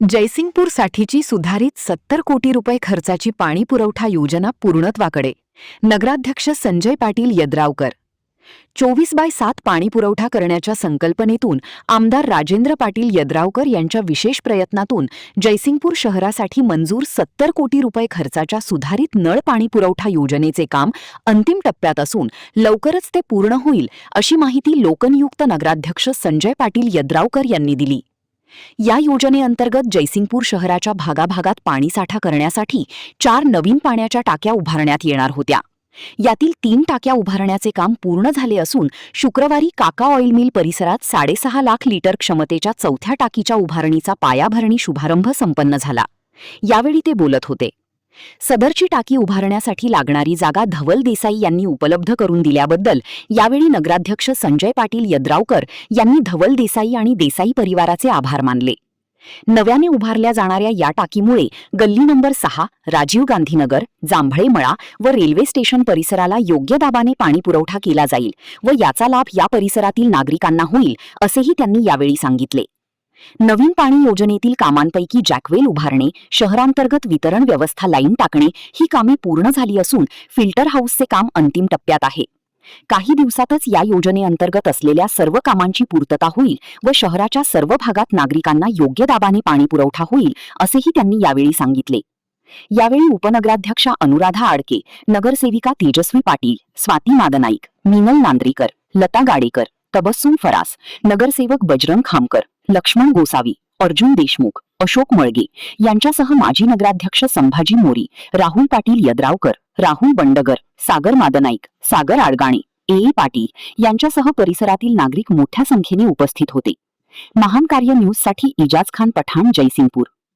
जयसिंगपूरसाठीची सुधारित 70 कोटी रुपये खर्चाची पाणी पुरवठा योजना पूर्णत्वाकडे. नगराध्यक्ष संजय पाटील यद्रावकर. 24/7 पाणी पुरवठा करण्याच्या संकल्पनेतून आमदार राजेंद्र पाटील यद्रावकर यांच्या विशेष प्रयत्नातून जयसिंगपूर शहरासाठी मंजूर 70 कोटी रुपये खर्चाच्या सुधारित नळ पाणी पुरवठा योजनेचे काम अंतिम टप्प्यात असून लवकरच ते पूर्ण होईल, अशी माहिती लोकनियुक्त नगराध्यक्ष संजय पाटील यद्रावकर यांनी दिली. या योजनेअंतर्गत जयसिंगपूर शहराच्या भागाभागात पाणीसाठा करण्यासाठी 4 नवीन पाण्याच्या टाक्या उभारण्यात येणार होत्या. यातील 3 टाक्या उभारण्याचे काम पूर्ण झाले असून शुक्रवारी काका ऑइल मिल परिसरात 6.5 लाख लिटर क्षमतेच्या 4थ्या टाकीच्या उभारणीचा पायाभरणी शुभारंभ संपन्न झाला. यावेळी ते बोलत होते. सदरची टाकी उभारण्यासाठी लागणारी जागा धवल देसाई यांनी उपलब्ध करून दिल्याबद्दल यावेळी नगराध्यक्ष संजय पाटील यद्रावकर यांनी धवल देसाई आणि देसाई परिवाराचे आभार मानले. नव्याने उभारल्या जाणाऱ्या या टाकीमुळे गल्ली नंबर 6, राजीव गांधी नगर, जांभळे मळा व रेल्वे स्टेशन परिसराला योग्य दाबाने पाणी पुरवठा केला जाईल व याचा लाभ या परिसरातील नागरिकांना होईल, असेही त्यांनी यावेळी सांगितले. नवीन पाणी योजनेतील कामांपैकी जॅकवेल उभारणे, शहरांतर्गत वितरण व्यवस्था लाईन टाकणे ही कामे पूर्ण झाली असून फिल्टर हाऊसचे काम अंतिम टप्प्यात आहे. काही दिवसातच या योजनेअंतर्गत असलेल्या सर्व कामांची पूर्तता होईल व शहराच्या सर्व भागात नागरिकांना योग्य दाबाने पाणी पुरवठा होईल, असेही त्यांनी यावेळी सांगितले. यावेळी उपनगराध्यक्षा अनुराधा आडके, नगरसेविका तेजस्वी पाटील, स्वाती मादनाईक, मीनल नांद्रीकर, लता गाडेकर, तबस्सुम फरास, नगरसेवक बजरंग खामकर, लक्ष्मण गोसावी, अर्जुन देशमुख, अशोक मळगे यांच्यासह माजी नगराध्यक्ष संभाजी मोरी, राहुल पाटील यद्रावकर, राहुल बंडगर, सागर मादनाईक, सागर आडगाणे, ए पाटील यांच्यासह परिसरातील नागरिक मोठ्या संख्येने उपस्थित होते. महान कार्य न्यूजसाठी इजाज खान पठाण, जयसिंगपूर.